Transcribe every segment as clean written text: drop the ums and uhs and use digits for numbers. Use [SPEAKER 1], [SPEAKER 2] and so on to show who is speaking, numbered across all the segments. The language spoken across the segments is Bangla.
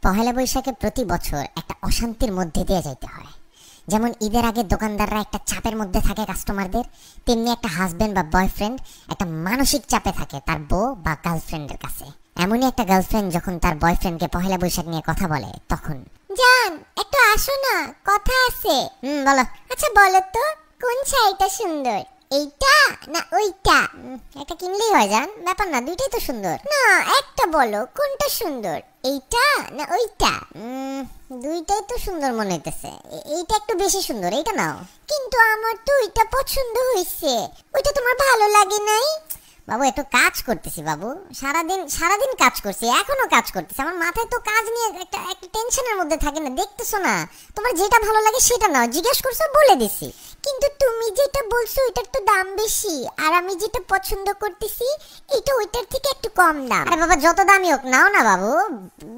[SPEAKER 1] পহেলা বৈশাখে প্রতি বছর একটা অশান্তির মধ্যে দিয়ে যাইতে হয়। যেমন ঈদের আগে দোকানদাররা একটা চাপের মধ্যে থাকে কাস্টমারদের, তেমনি একটা হাজবেন্ড বা বয়ফ্রেন্ড একটা মানসিক চাপে থাকে তার বউ বা গার্লফ্রেন্ডের কাছে। এমনই একটা গার্লফ্রেন্ড যখন তার বয়ফ্রেন্ডকে পহেলা বৈশাখ নিয়ে কথা বলে তখন, জান একটু আসো না, কথা আছে। বলো। আচ্ছা বলো তো, কোন শাড়িটা সুন্দর, এইটা না ওইটা? একটা কিনলেই হয় জান, ব্যাপার না, দুইটাই তো সুন্দর। না একটা বলো, কোনটা সুন্দর, এইটা না ওইটা? দুইটাই তো সুন্দর মনে হইতেছে, এইটা একটু বেশি সুন্দর, এইটা নাও। কিন্তু আমার তো ওইটা পছন্দ হয়েছে, ওইটা তোমার ভালো লাগে নাই? বাবু একটু কাজ করতেছি বাবু, সারাদিন কাজ করছি, এখনো কাজ করতেছি, আমার মাথায় তো কাজ নিয়ে একটা টেনশনের মধ্যে থাকে না, দেখতেছো না? তোমার যেটা ভালো লাগে সেটা নাও, জিজ্ঞেস করছো বলে দিছি। কিন্তু তুমি যেটা বলছো ওইটার তো দাম বেশি, আর আমি যেটা পছন্দ করতেছি এটা ওইটার থেকে একটু কম দাম। আরে বাবা যত দামই হোক নাও না বাবু,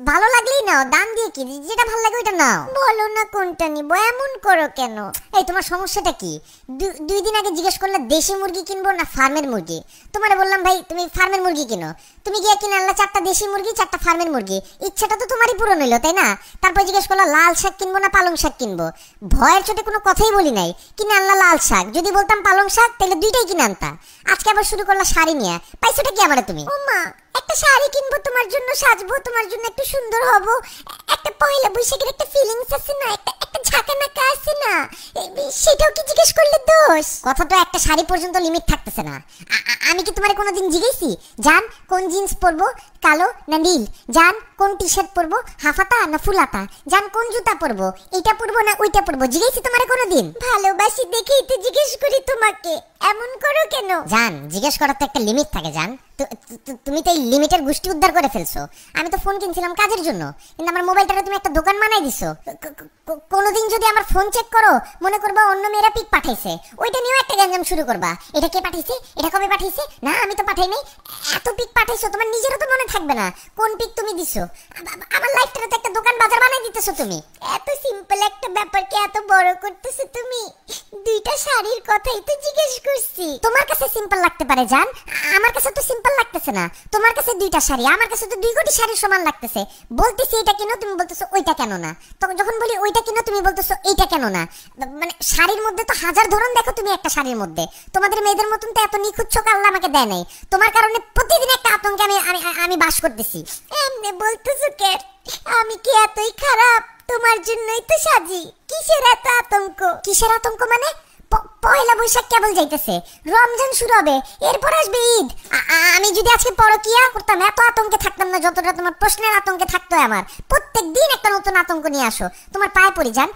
[SPEAKER 1] ভালো লাগলেই নাও, দাম দিয়ে কি, যেটা ভালো লাগে ওইটা নাও। বলো না কোনটা নিব, এমন করো কেন? এই তোমার সমস্যাটা কি? 2 দিন আগে জিজ্ঞেস করলে দেশি মুরগি কিনবো না ফার্মের মুরগি, তোমার বললাম ভাই তুমি ফার্মের মুরগি কিনো, তুমি গিয়ে কিনে আনলা 4টা দেশি মুরগি 4টা ফার্মের মুরগি, ইচ্ছাটা তো তোমারই পূরণ হইলো তাই না? তারপর জিজ্ঞেস করলা লাল শাক কিনবো না পালং শাক কিনবো, ভয়ের চোটে কোনো কথাই বলি নাই, কিনে আনলা লাল শাক, যদি বলতাম পালং শাক তাহলে দুইটাই কিনে আনতা। আজকে আবার শুরু করলা শাড়ি নিয়ে, পাইছোটা কি আমারে তুমি? ও মা, একটা শাড়ি কিনবো তোমার জন্য, সাজবো তোমার জন্য, একটু সুন্দর হব, একটা পয়লা বৈশাখের একটা ফিলিংস আছে না, একটা ঝাঁকানাকা আছে না, সেটাও কি জিজ্ঞেস করলে দোষ? কথা তো একটা শাড়ি পর্যন্ত লিমিট থাকতেছে না। আমি কি তোমারে কোনোদিন জিজ্ঞেসি জান কোন জিন্স পরবো, কালো না নীল? জান কোন টি শার্ট পরবো, হাফাতা না ফুলাতা? জান কোন জুতা পরবো, এইটা পরবো না ওইটা পরবো? জিজ্ঞেসি তোমারে কোনোদিন? ভালোবাসি দেখেই তো জিজ্ঞেস করি তোমাকে, এমন করো কেন? জান জিজ্ঞেস করার তো একটা লিমিট থাকে জান, তুমি তো এই লিমিটের গোষ্ঠী উদ্ধার করে ফেলছো। আমি তো ফোন কিনছিলাম কাজের জন্য, কিন্তু আমার মোবাইলটাকে তুমি একটা দোকান বানাই দিছো। কোনোদিন যদি আমার ফোন চেক করো মনে করবা অন্য মেয়েরা পিক পাঠাইছে, ওইটা নিয়েও একটা গ্যাঞ্জাম শুরু করবা, এটা কে পাঠাইছে, এটা কবে পাঠাইছে, না আমি তো পাঠাই নাই। এত পিক পাঠাইছো, তোমার নিজেরও তো মনে থাকবে না কোন পিক তুমি দিছো। আমার লাইফটাতে তো একটা দোকান বাজার বানাই দিতেছো তুমি। এত সিম্পল একটা ব্যাপারকে এত বড় করতেছো তুমি। 2টা শাড়ির কথাই তো জিজ্ঞেস করছি। তোমার কাছে সিম্পল লাগতে পারে জান, আমার কাছে তো সিম্পল লাগতেছে না। তোমার কাছে 2টা শাড়ি, আমার কাছে তো 2 কোটি শাড়ির সমান লাগতেছে। বলতেছি এটা কেন, তুমি বলতেছো ওইটা কেন না। তখন যখন বলি ওইটা কেন, তুমি বলতেছো এইটা কেন না। মানে শাড়ির মধ্যে তো হাজার ধরন দেখো তুমি একটা শাড়ির মধ্যে। তোমাদের মেয়েদের মতন তো এত নিখুঁত চোখ আল্লাহ আমাকে দেয় নাই। তোমার কারণে প্রতিদিন একটা আতঙ্কে আমি বাস করতেছি। এমনি বলতেছো কে? আমি কি এতই খারাপ? তোমার জন্যই তো সাজি। কিসের এত আতঙ্ক? কিসের আতঙ্ক মানে? পয়লা বৈশাখ কেবল যাইতেছে, রমজান শুরু হবে, এরপর আসবে ঈদ। আমি যদি আজকে পরকিয়া করতাম এত আতঙ্কে থাকতাম না যতটা তোমার প্রশ্নের আতঙ্কে থাকতো আমার। প্রত্যেক দিন একটা নতুন আতঙ্ক নিয়ে আসো। তোমার পায়ে পড়ি জান,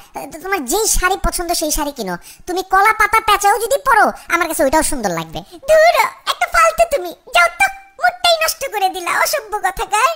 [SPEAKER 1] তোমার যেই শাড়ি পছন্দ সেই শাড়ি কিনো। তুমি কলা পাতা প্যাচাও যদি পরো আমার কাছে ওইটাও সুন্দর লাগবে। দূর একটা ফালতু, তুমি যাও তো, মুডটাই নষ্ট করে দিলা, অসভ্য কথাকার।